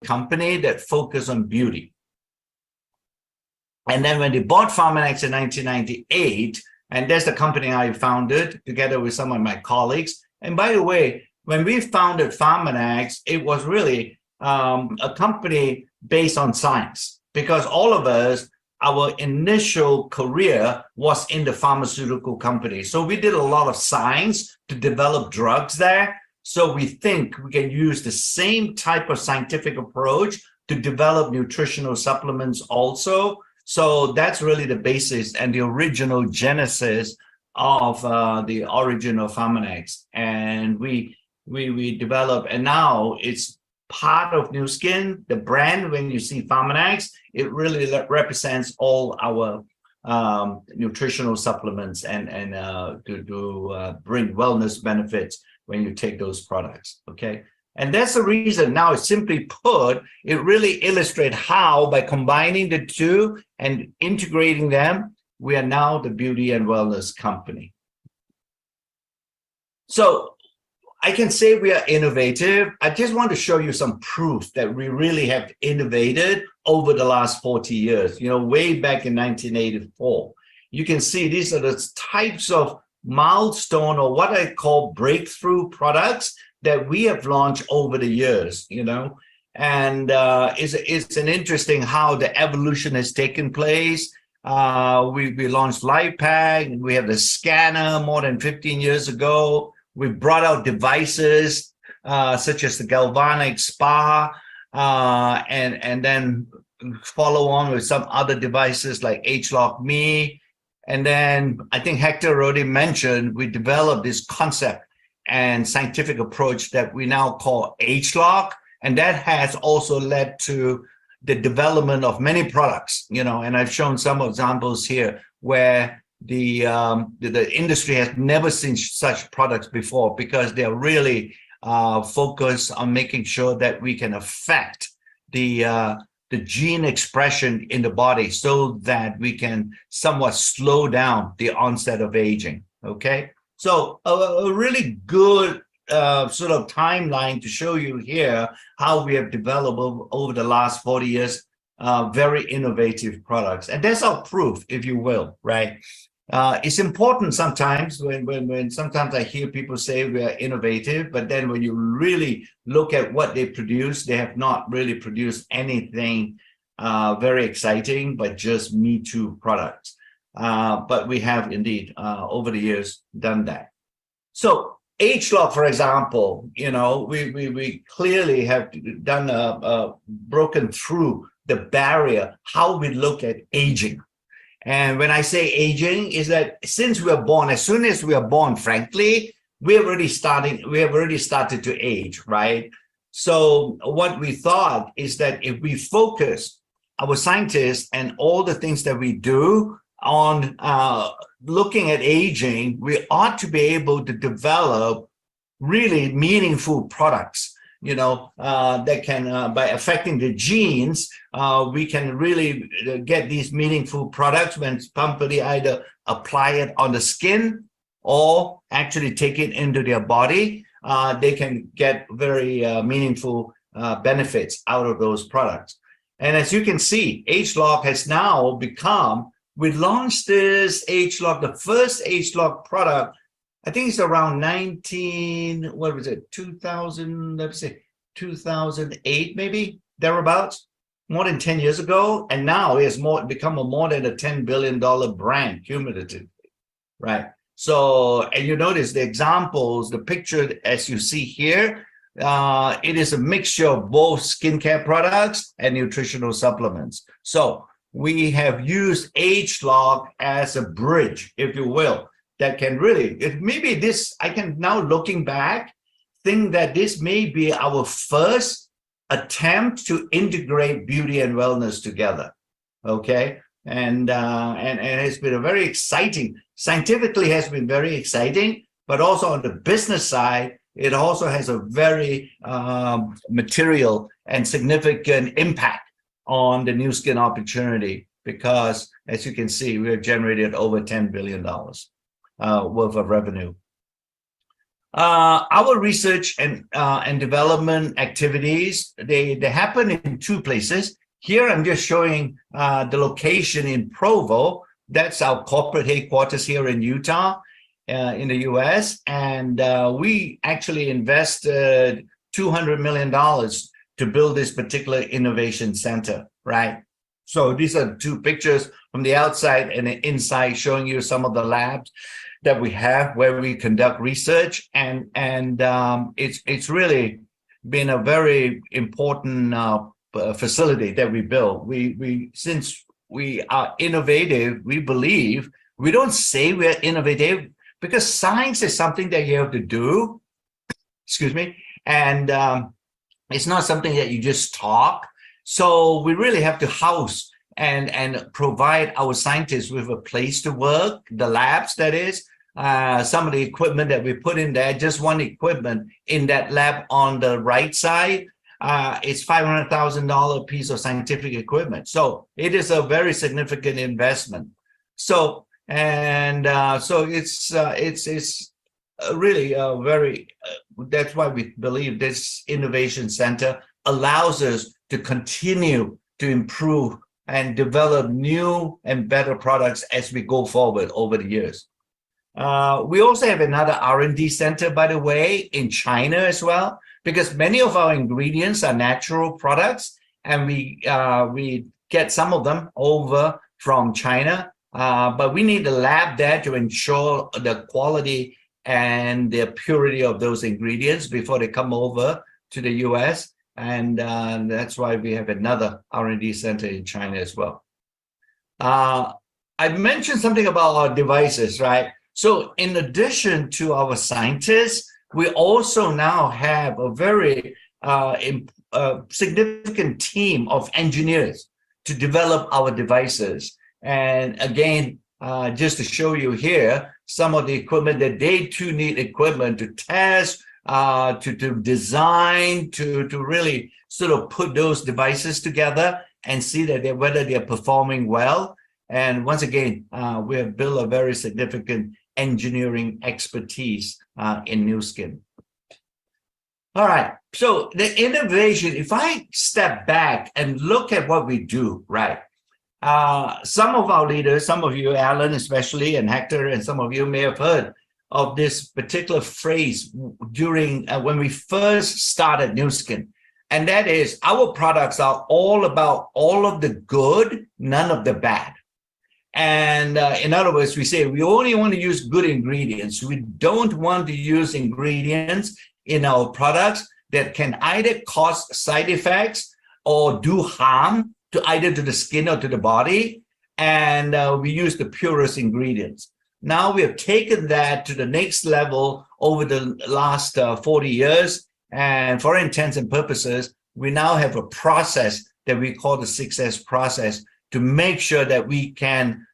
company that focused on beauty. And then when they bought Pharmanex in 1998, and that's the company I founded together with some of my colleagues. And by the way, when we founded Pharmanex, it was really a company based on science, because all of us, our initial career was in the pharmaceutical company. So we did a lot of science to develop drugs there. So we think we can use the same type of scientific approach to develop nutritional supplements also. So that's really the basis and the original genesis of the origin of Pharmanex. And we developed, and now it's part of Nu Skin. The brand, when you see Pharmanex, it really represents all our nutritional supplements and to bring wellness benefits when you take those products, okay? And that's the reason now, simply put, it really illustrates how by combining the two and integrating them, we are now the beauty and wellness company. So I can say we are innovative. I just want to show you some proof that we really have innovated over the last 40 years, way back in 1984. You can see these are the types of milestone, or what I call breakthrough products, that we have launched over the years, and it's an interesting how the evolution has taken place. We launched LifePak. We have the scanner more than 15 years ago. We brought out devices such as the Galvanic Spa, and then follow on with some other devices like ageLOC Me. And then I think Hector already mentioned, we developed this concept and scientific approach that we now call ageLOC, and that has also led to the development of many products, and I've shown some examples here where the industry has never seen such products before, because they're really focused on making sure that we can affect the gene expression in the body so that we can somewhat slow down the onset of aging, okay? So a really good sort of timeline to show you here how we have developed over the last 40 years, very innovative products. And that's our proof, if you will, right? It's important sometimes when sometimes I hear people say we are innovative, but then when you really look at what they produce, they have not really produced anything very exciting, but just Me Too products. But we have indeed, over the years, done that. So ageLOC, for example, we clearly have done broken through the barrier, how we look at aging. And when I say aging, is that since we are born, as soon as we are born, frankly, we have already started to age, right? So what we thought is that if we focus our scientists and all the things that we do on looking at aging, we ought to be able to develop really meaningful products, that can, by affecting the genes, we can really get these meaningful products when somebody either apply it on the skin or actually take it into their body. They can get very meaningful benefits out of those products. And as you can see, ageLOC has now become, we launched this ageLOC, the first ageLOC product, I think it's around 2008, maybe, thereabouts, more than 10 years ago. And now it's become more than a $10 billion brand cumulatively, right? So, and you notice the examples, the picture as you see here, it is a mixture of both skincare products and nutritional supplements. So we have used ageLOC as a bridge, if you will, that can really, I can now looking back, think that this may be our first attempt to integrate beauty and wellness together, okay? And it's been a very exciting, scientifically has been very exciting, but also on the business side, it also has a very material and significant impact on the Nu Skin opportunity, because as you can see, we have generated over $10 billion worth of revenue. Our research and development activities, they happen in two places. Here, I'm just showing the location in Provo. That's our corporate headquarters here in Utah, in the US. And we actually invested $200 million to build this particular innovation center, right? So these are two pictures from the outside and the inside showing you some of the labs that we have where we conduct research, and it's really been a very important facility that we built. We since we are innovative, we believe we don't say we're innovative because science is something that you have to do. Excuse me, and it's not something that you just talk. So we really have to house and provide our scientists with a place to work, the labs, that is. Some of the equipment that we put in there, just one equipment in that lab on the right side, it's $500,000 piece of scientific equipment. So it is a very significant investment. So it's really a very, that's why we believe this innovation center allows us to continue to improve and develop new and better products as we go forward over the years. We also have another R&D center, by the way, in China as well, because many of our ingredients are natural products, and we get some of them over from China, but we need a lab there to ensure the quality and the purity of those ingredients before they come over to the US, and that's why we have another R&D center in China as well. I mentioned something about our devices, right? So in addition to our scientists, we also now have a very significant team of engineers to develop our devices. And again, just to show you here, some of the equipment that they too need equipment to test, to design, to really sort of put those devices together and see that whether they're performing well. And once again, we have built a very significant engineering expertise in Nu Skin. All right, so the innovation, if I step back and look at what we do, right? Some of our leaders, some of you, Alan especially, and Hector, and some of you may have heard of this particular phrase during when we first started Nu Skin. And that is, our products are all about all of the good, none of the bad. And in other words, we say we only want to use good ingredients. We don't want to use ingredients in our products that can either cause side effects or do harm to either to the skin or to the body. And we use the purest ingredients. Now we have taken that to the next level over the last 40 years. And for intents and purposes, we now have a process that we call the 6S process to make sure that we can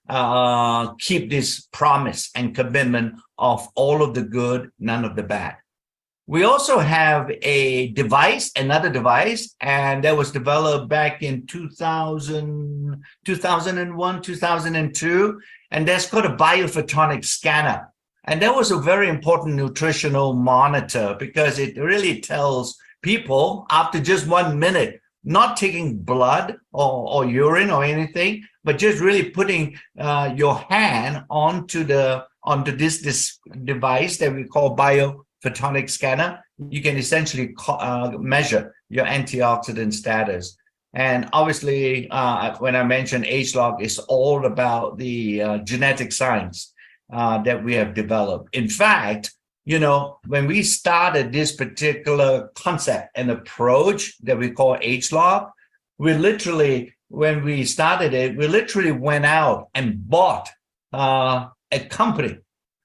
keep this promise and commitment of all of the good, none of the bad. We also have a device, another device, and that was developed back in 2001, 2002, and that's called a biophotonic scanner. And that was a very important nutritional monitor because it really tells people after just 1 minute, not taking blood or urine or anything, but just really putting your hand onto this device that we call biophotonic scanner. You can essentially measure your antioxidant status. And obviously, when I mentioned ageLOC, it's all about the genetic science that we have developed. In fact, you know, when we started this particular concept and approach that we call ageLOC, we literally, when we started it, we literally went out and bought a company,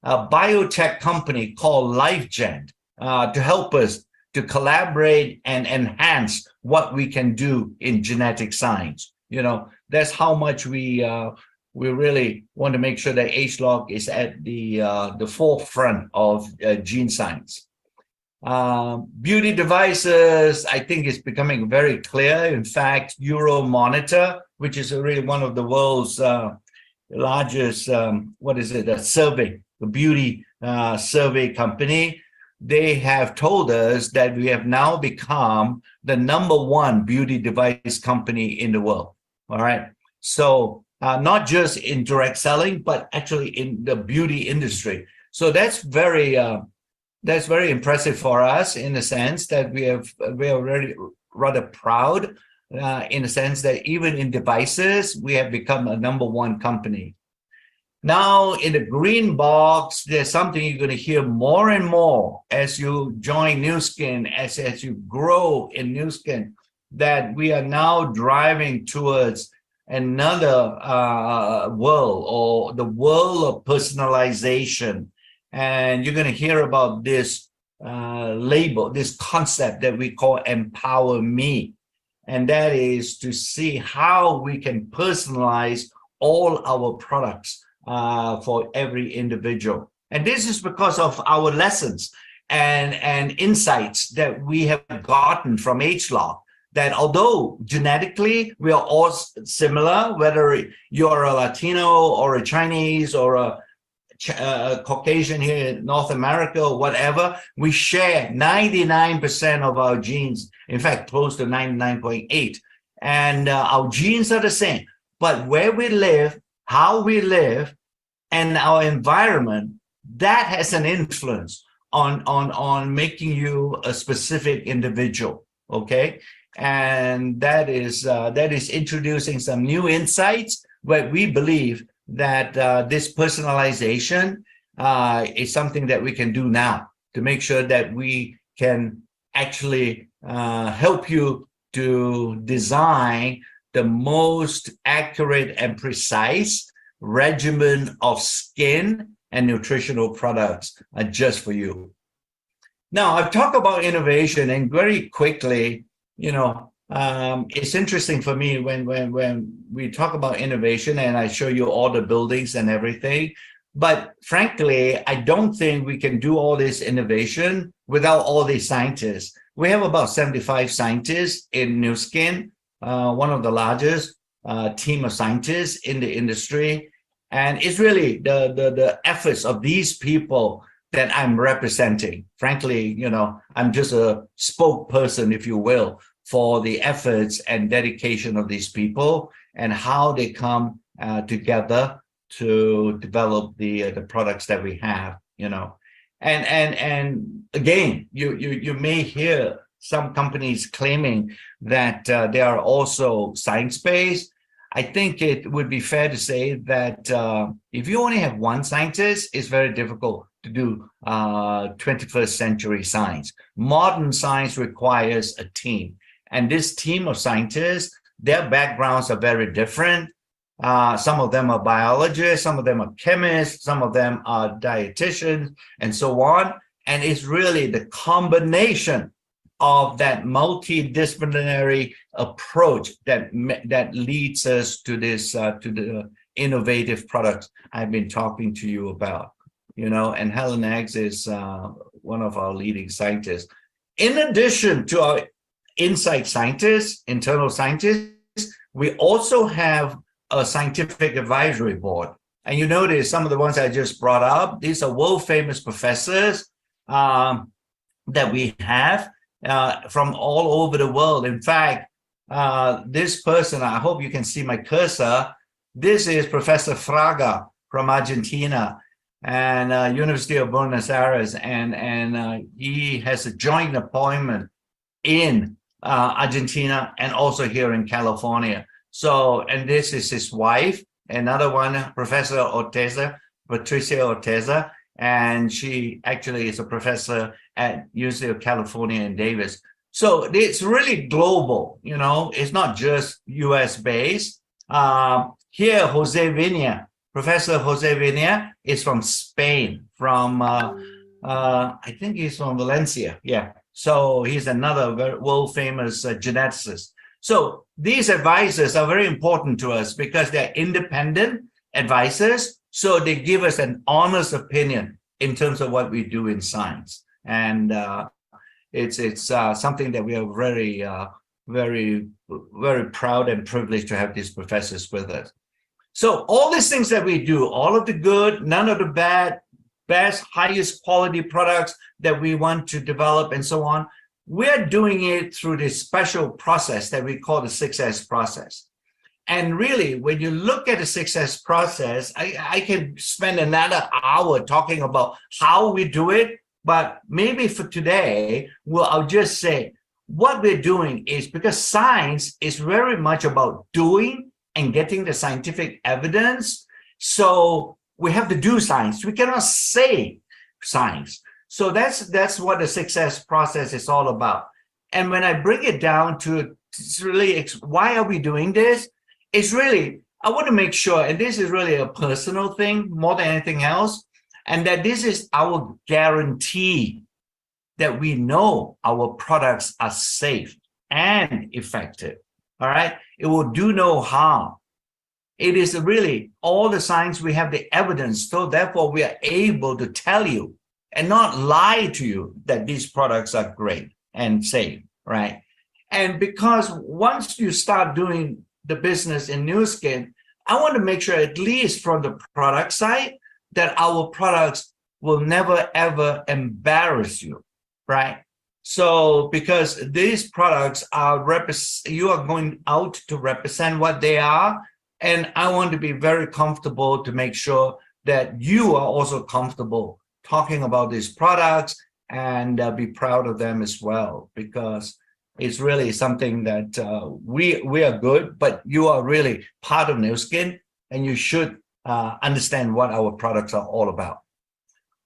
a biotech company called LifeGen, to help us to collaborate and enhance what we can do in genetic science. You know, that's how much we really want to make sure that ageLOC is at the forefront of gene science. Beauty devices, I think, is becoming very clear. In fact, Euromonitor, which is really one of the world's largest, a survey, the beauty survey company, they have told us that we have now become the #1 beauty device company in the world. All right. So not just in direct selling, but actually in the beauty industry. So that's very impressive for us in the sense that we are already rather proud in the sense that even in devices, we have become a #1 company. Now, in the green box, there's something you're going to hear more and more as you join Nu Skin, as you grow in Nu Skin, that we are now driving towards another world, or the world of personalization. And you're going to hear about this label, this concept that we call Empower Me. And that is to see how we can personalize all our products for every individual. And this is because of our lessons and insights that we have gotten from ageLOC, that although genetically we are all similar, whether you're a Latino or a Chinese or a Caucasian here in North America or whatever, we share 99% of our genes, in fact, close to 99.8. And our genes are the same. But where we live, how we live, and our environment, that has an influence on making you a specific individual, okay? And that is introducing some new insights where we believe that this personalization is something that we can do now to make sure that we can actually help you to design the most accurate and precise regimen of skin and nutritional products just for you. Now, I've talked about innovation, and very quickly, it's interesting for me when we talk about innovation and I show you all the buildings and everything. But frankly, I don't think we can do all this innovation without all these scientists. We have about 75 scientists in Nu Skin, one of the largest team of scientists in the industry. And it's really the efforts of these people that I'm representing. Frankly, I'm just a spokesperson, if you will, for the efforts and dedication of these people and how they come together to develop the products that we have, And again, you may hear some companies claiming that they are also science-based. I think it would be fair to say that if you only have one scientist, it's very difficult to do 21st century science. Modern science requires a team. And this team of scientists, their backgrounds are very different. Some of them are biologists, some of them are chemists, some of them are dietitians, and so on. And it's really the combination of that multidisciplinary approach that leads us to this to the innovative products I've been talking to you about, and Helen Eggs is one of our leading scientists. In addition to our insight scientists, internal scientists, we also have a scientific advisory board. And you notice some of the ones I just brought up, these are world famous professors that we have from all over the world. In fact, this person, I hope you can see my cursor. This is Professor Fraga from Argentina and University of Buenos Aires. And he has a joint appointment in Argentina and also here in California. So, and this is his wife, another one, Professor Orteza, Patricia Orteza. And she actually is a professor at University of California in Davis. So it's really global, it's not just US based. Here, Jose Viña, Professor Jose Viña is from Spain, from, I think he's from Valencia. Yeah. So he's another very world famous geneticist. So these advisors are very important to us because they're independent advisors. So they give us an honest opinion in terms of what we do in science. And it's something that we are very, very, very proud and privileged to have these professors with us. So all these things that we do, all of the good, none of the bad, best, highest quality products that we want to develop and so on. We're doing it through this special process that we call the 6S process. And really, when you look at the 6S process, I can spend another hour talking about how we do it, but maybe for today, I'll just say what we're doing is, because science is very much about doing and getting the scientific evidence. So we have to do science. We cannot say science. So that's what the 6S process is all about. And when I bring it down to really, why are we doing this? It's really, I want to make sure, and this is really a personal thing more than anything else, and that this is our guarantee that we know our products are safe and effective. All right. It will do no harm. It is really all the science, we have the evidence. So therefore we are able to tell you and not lie to you that these products are great and safe. Right. And because once you start doing the business in Nu Skin, I want to make sure, at least from the product side, that our products will never, ever embarrass you, right? So because these products are, you are going out to represent what they are, and I want to be very comfortable to make sure that you are also comfortable talking about these products and be proud of them as well, because it's really something that we are good, but you are really part of Nu Skin, and you should understand what our products are all about.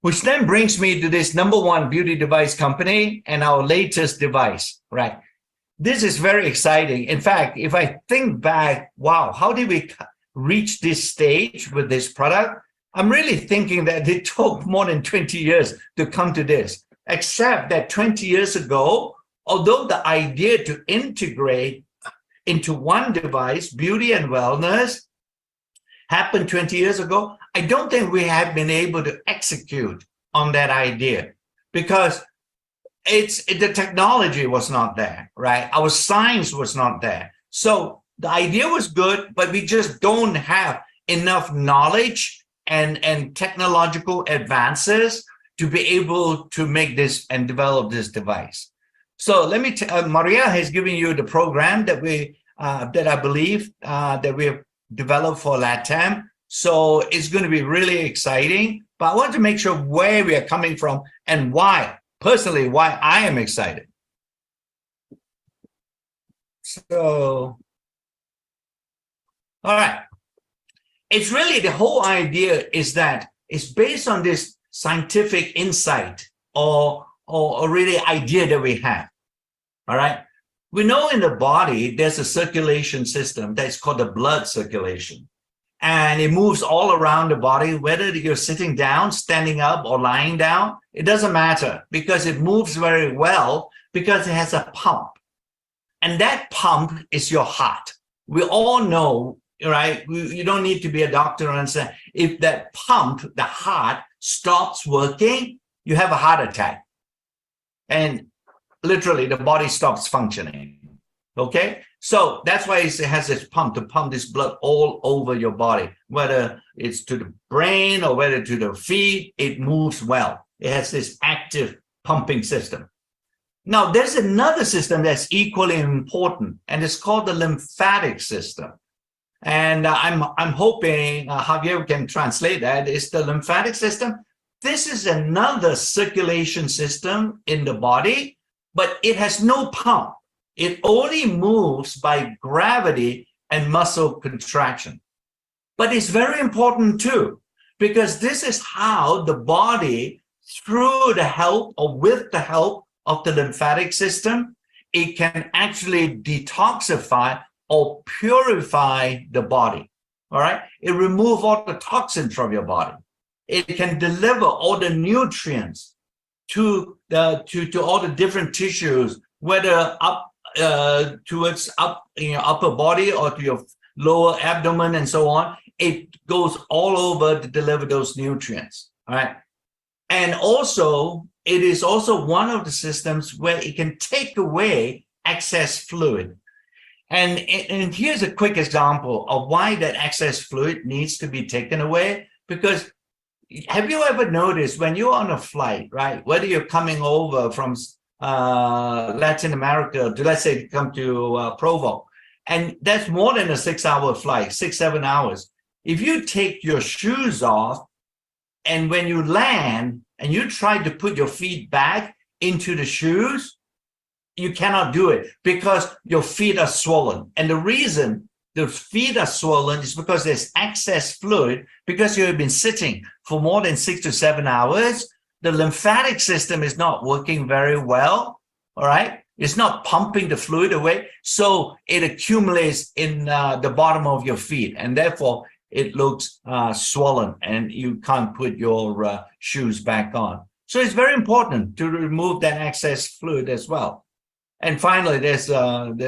Which then brings me to this #1 beauty device company and our latest device, right? This is very exciting. In fact, if I think back, wow, how did we reach this stage with this product? I'm really thinking that it took more than 20 years to come to this, except that 20 years ago, although the idea to integrate into one device, beauty and wellness, happened 20 years ago, I don't think we have been able to execute on that idea, because the technology was not there, right? Our science was not there. So the idea was good, but we just don't have enough knowledge and technological advances to be able to make this and develop this device. So let me Maria has given you the program that that I believe that we have developed for LATAM. So it's going to be really exciting, but I want to make sure where we are coming from and why, personally, why I am excited. So, all right. It's really, the whole idea is that it's based on this scientific insight or really idea that we have. All right. We know in the body, there's a circulation system that's called the blood circulation. And it moves all around the body, whether you're sitting down, standing up, or lying down, it doesn't matter, because it moves very well because it has a pump. And that pump is your heart. We all know, right? You don't need to be a doctor to understand. If that pump, the heart, stops working, you have a heart attack. And literally, the body stops functioning. Okay? So that's why it has this pump to pump this blood all over your body, whether it's to the brain or whether to the feet, it moves well. It has this active pumping system. Now, there's another system that's equally important, and it's called the lymphatic system. And I'm hoping Javier can translate that. It's the lymphatic system. This is another circulation system in the body, but it has no pump. It only moves by gravity and muscle contraction. But it's very important too, because this is how the body, through the help or with the help of the lymphatic system, it can actually detoxify or purify the body. All right. It removes all the toxins from your body. It can deliver all the nutrients to all the different tissues, whether up towards upper body or to your lower abdomen and so on. It goes all over to deliver those nutrients. All right. And also, it is also one of the systems where it can take away excess fluid. And here's a quick example of why that excess fluid needs to be taken away, because have you ever noticed when you're on a flight, right? Whether you're coming over from Latin America to, let's say, come to Provo, and that's more than a 6-hour flight, 6, 7 hours. If you take your shoes off, and when you land and you try to put your feet back into the shoes, you cannot do it because your feet are swollen. And the reason the feet are swollen is because there's excess fluid, because you have been sitting for more than 6 to 7 hours. The lymphatic system is not working very well, all right? It's not pumping the fluid away, so it accumulates in the bottom of your feet, and therefore it looks swollen, and you can't put your shoes back on. So it's very important to remove that excess fluid as well. And finally, there's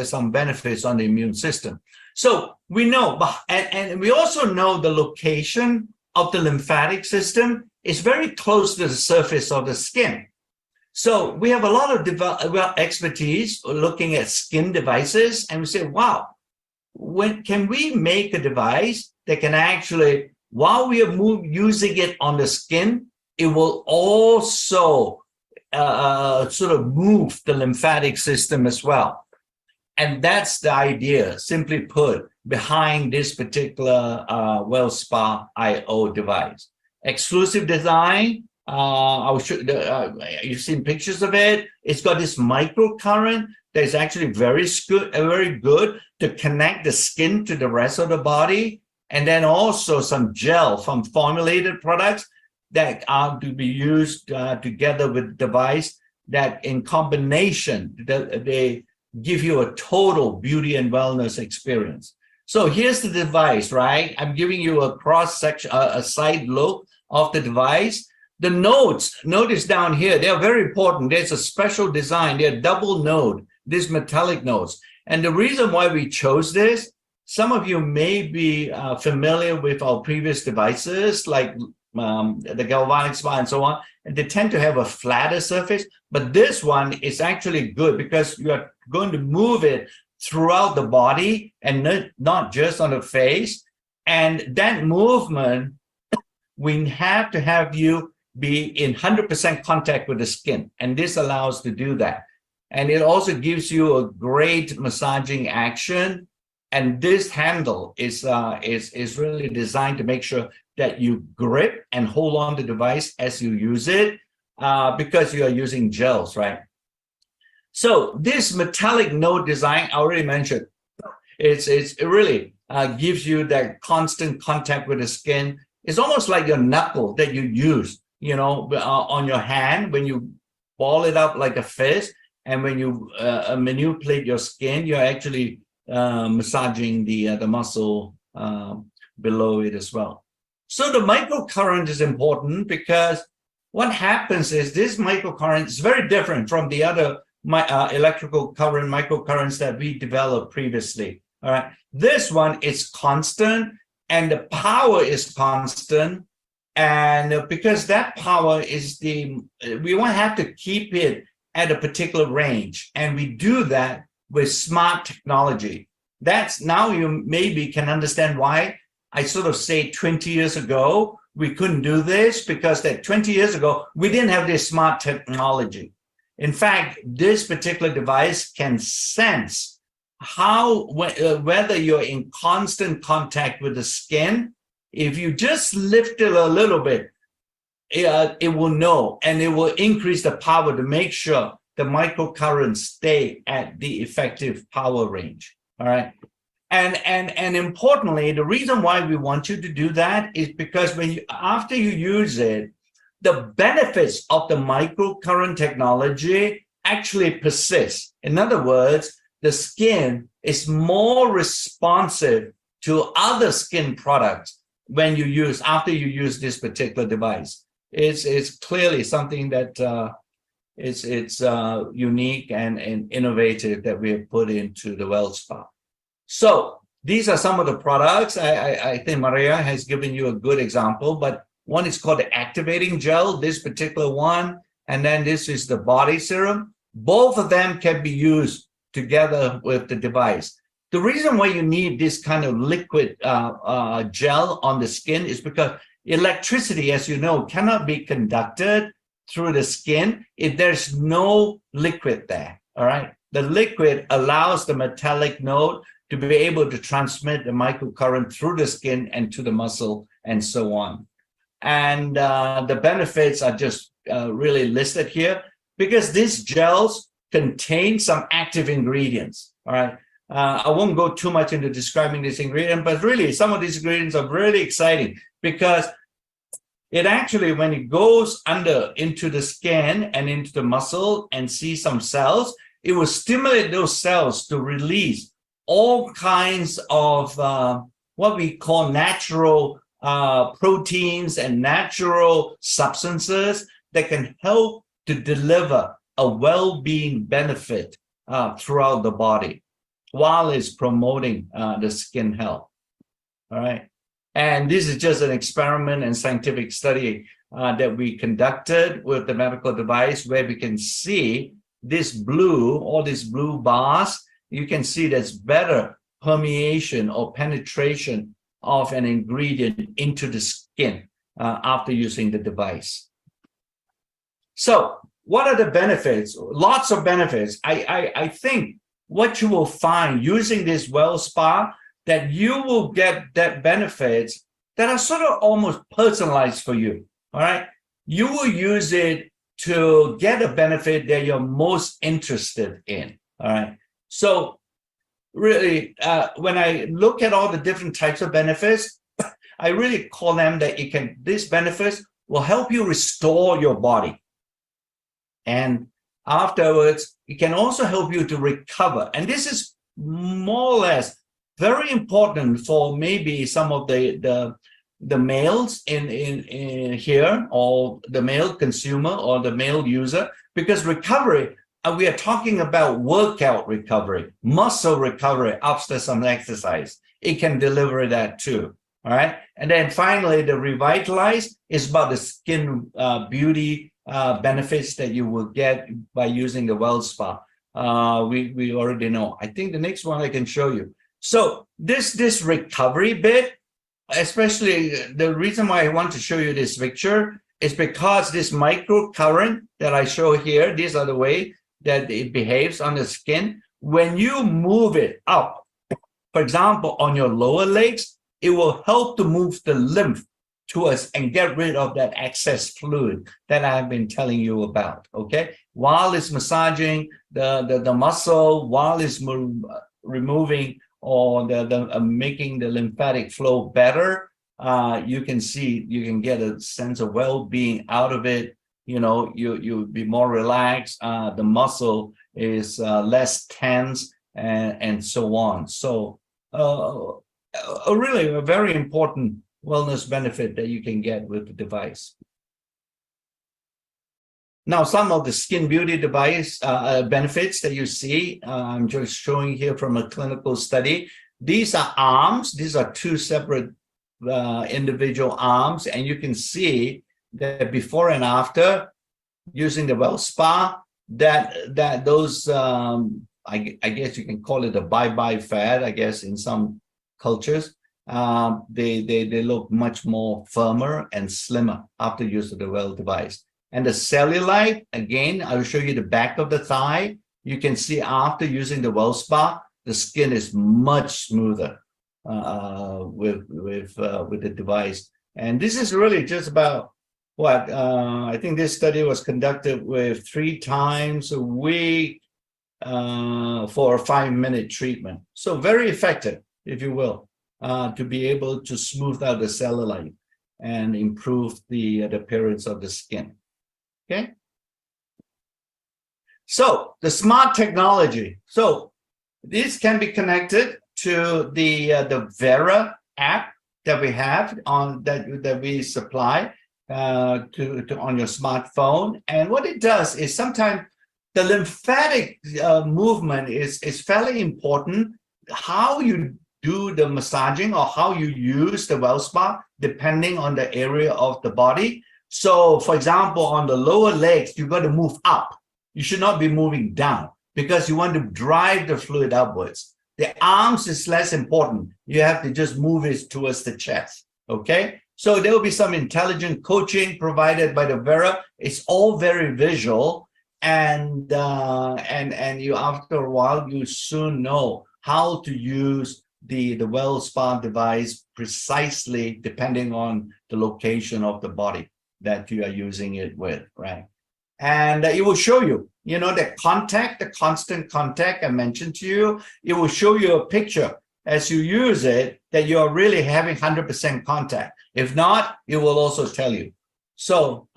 some benefits on the immune system. So we know, and we also know the location of the lymphatic system is very close to the surface of the skin. So we have a lot of expertise looking at skin devices, and we say, wow, when can we make a device that can actually, while we are using it on the skin, it will also sort of move the lymphatic system as well. And that's the idea, simply put, behind this particular WellSpa IO device. Exclusive design. I'll show you've seen pictures of it. It's got this microcurrent that is actually very good to connect the skin to the rest of the body, and then also some gel from formulated products that are to be used together with the device, that in combination they give you a total beauty and wellness experience. So here's the device, right? I'm giving you a cross section, a side look of the device. The nodes, notice down here, they're very important. There's a special design. They're double node, these metallic nodes. And the reason why we chose this, some of you may be familiar with our previous devices, like the galvanic spa and so on, and they tend to have a flatter surface. But this one is actually good because you are going to move it throughout the body and not just on the face. And that movement, we have to have you be in 100% contact with the skin, and this allows to do that. And it also gives you a great massaging action. And this handle is really designed to make sure that you grip and hold on the device as you use it, because you are using gels, right? So this metallic node design, I already mentioned, it really gives you that constant contact with the skin. It's almost like your knuckle that you use, on your hand when you ball it up like a fist, and when you manipulate your skin, you're actually massaging the muscle below it as well. So the microcurrent is important because what happens is this microcurrent is very different from the other electrical current microcurrents that we developed previously. All right, this one is constant and the power is constant, and because that power is we won't have to keep it at a particular range, and we do that with smart technology. That's now you maybe can understand why I sort of say 20 years ago we couldn't do this, because that 20 years ago we didn't have this smart technology. In fact, this particular device can sense whether you're in constant contact with the skin. If you just lift it a little bit, it will know, and it will increase the power to make sure the microcurrents stay at the effective power range. All right. And importantly, the reason why we want you to do that is because after you use it, the benefits of the microcurrent technology actually persist. In other words, the skin is more responsive to other skin products after you use this particular device. It's clearly something that it's unique and innovative that we have put into the WellSpa. So these are some of the products. I think Maria has given you a good example, but one is called the activating gel, this particular one, and then this is the body serum. Both of them can be used together with the device. The reason why you need this kind of liquid gel on the skin is because Electricity, as you know, cannot be conducted through the skin if there's no liquid there, all right? The liquid allows the metallic node to be able to transmit the microcurrent through the skin and to the muscle and so on. And the benefits are just really listed here because these gels contain some active ingredients, all right? I won't go too much into describing this ingredient, but really some of these ingredients are really exciting because it actually, when it goes into the skin and into the muscle and see some cells, it will stimulate those cells to release all kinds of what we call natural proteins and natural substances that can help to deliver a well-being benefit throughout the body while it's promoting the skin health. All right. And this is just an experiment and scientific study that we conducted with the medical device where we can see this blue, all these blue bars, you can see there's better permeation or penetration of an ingredient into the skin after using the device. So what are the benefits? Lots of benefits. I think what you will find using this well spa, that you will get that benefits that are sort of almost personalized for you, all right? You will use it to get a benefit that you're most interested in, all right? So really, when I look at all the different types of benefits, I really call them that these benefits will help you restore your body. And afterwards, it can also help you to recover. And this is more or less very important for maybe some of the males in here, or the male consumer or the male user, because recovery, we are talking about workout recovery, muscle recovery after some exercise. It can deliver that too, all right? And then finally, the revitalize is about the skin beauty benefits that you will get by using the well spa. We already know. I think the next one I can show you. So this recovery bit, especially the reason why I want to show you this picture is because this microcurrent that I show here, these are the way that it behaves on the skin. When you move it up, for example, on your lower legs, it will help to move the lymph to us and get rid of that excess fluid that I've been telling you about, okay? While it's massaging the muscle, while it's removing or making the lymphatic flow better, you can see, you can get a sense of well-being out of it. You know, you'll be more relaxed. The muscle is less tense and so on. So really a very important wellness benefit that you can get with the device. Now, some of the skin beauty device benefits that you see, I'm just showing here from a clinical study. These are arms. These are two separate individual arms, and you can see that before and after using the well spa, that those I guess you can call it a bye-bye fat, I guess, in some cultures. They look much more firmer and slimmer after use of the well device. And the cellulite, again, I will show you the back of the thigh. You can see after using the well spa, the skin is much smoother with the device. And this is really just about what I think this study was conducted with 3 times a week for a 5-minute treatment. So very effective, if you will, to be able to smooth out the cellulite and improve the appearance of the skin. Okay. So the smart technology. So this can be connected to the Vera app that we have on that we supply to on your smartphone. And what it does is sometimes the lymphatic movement is fairly important. How you do the massaging or how you use the well spa, depending on the area of the body. So, for example, on the lower legs, you got to move up. You should not be moving down because you want to drive the fluid upwards. The arms is less important. You have to just move it towards the chest, okay? So there will be some intelligent coaching provided by the Vera. It's all very visual, and you, after a while, you soon know how to use the WellSpa device precisely depending on the location of the body that you are using it with, right? And it will show you, you know, the contact, the constant contact I mentioned to you. It will show you a picture as you use it that you are really having 100% contact. If not, it will also tell you. So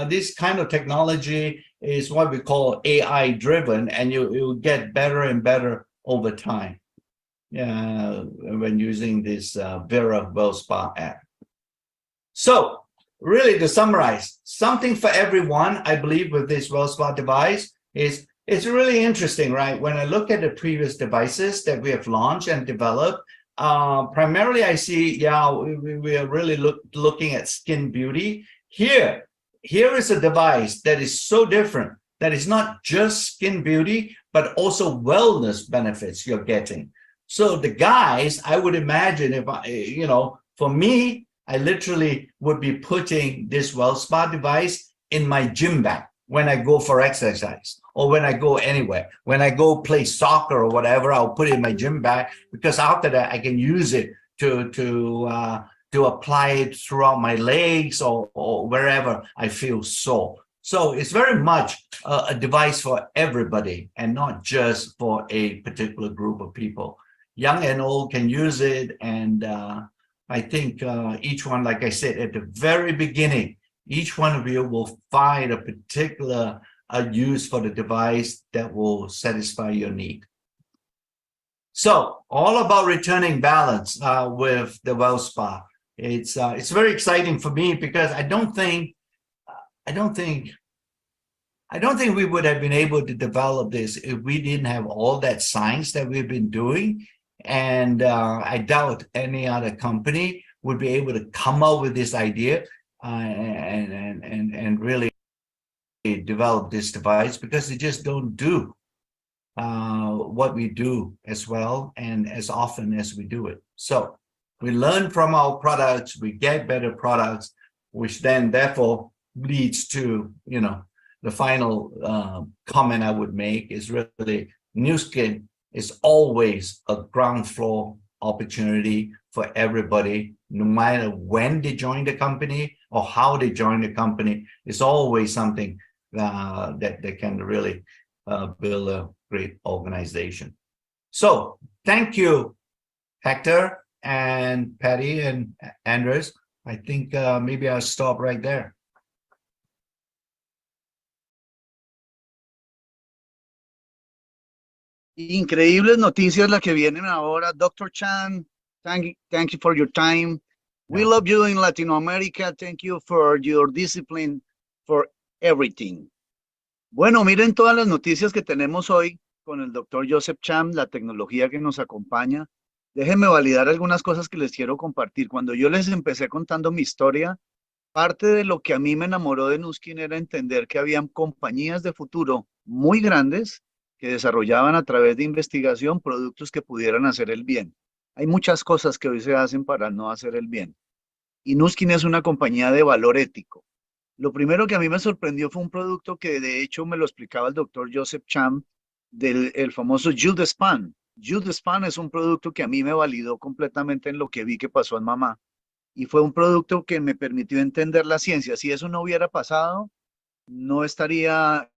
this kind of technology is what we call AI driven, and it will get better and better over time when using this Vera WellSpa app. So really, to summarize, something for everyone, I believe, with this WellSpa device is it's really interesting, right? When I look at the previous devices that we have launched and developed, primarily I see, we are really looking at skin beauty. Here is a device that is so different, that is not just skin beauty, but also wellness benefits you're getting. So the guys, I would imagine, if I, you know, for me, I literally would be putting this WellSpa device in my gym bag when I go for exercise, or when I go anywhere. When I go play soccer or whatever, I'll put it in my gym bag, because after that I can use it to apply it throughout my legs or wherever I feel sore. So it's very much a device for everybody and not just for a particular group of people. Young and old can use it, and I think each one, like I said, at the very beginning, each one of you will find a particular use for the device that will satisfy your need. So all about returning balance with the WellSpa. It's very exciting for me, because I don't think we would have been able to develop this if we didn't have all that science that we've been doing. And I doubt any other company would be able to come up with this idea and really develop this device, because they just don't do what we do as well and as often as we do it. So we learn from our products, we get better products, which then therefore leads to, you know, the final comment I would make is really Nu Skin is always a ground floor opportunity for everybody, no matter when they join the company or how they join the company. It's always something that they can really build a great organization. So thank you, Hector and Patty and Andres. I think maybe I'll stop right there. Increíbles noticias las que vienen ahora. Dr. Chan, thank you for your time. We love you in Latin America. Thank you for your discipline, for everything. Bueno, miren todas las noticias que tenemos hoy con el Dr. Joseph Cham, la tecnología que nos acompaña. Déjenme validar algunas cosas que les quiero compartir. Cuando yo les empecé contando mi historia, parte de lo que a mí me enamoró de Nu Skin era entender que habían compañías de futuro muy grandes que desarrollaban a través de investigación productos que pudieran hacer el bien. Hay muchas cosas que hoy se hacen para no hacer el bien. Y Nu Skin es una compañía de valor ético. Lo primero que a mí me sorprendió fue un producto que de hecho me lo explicaba el doctor Joseph Cham, el famoso Jude Span. Jude Span es un producto que a mí me validó completamente en lo que vi que pasó en mamá. Y fue un producto que me permitió entender la ciencia. Si eso no hubiera pasado, no estaría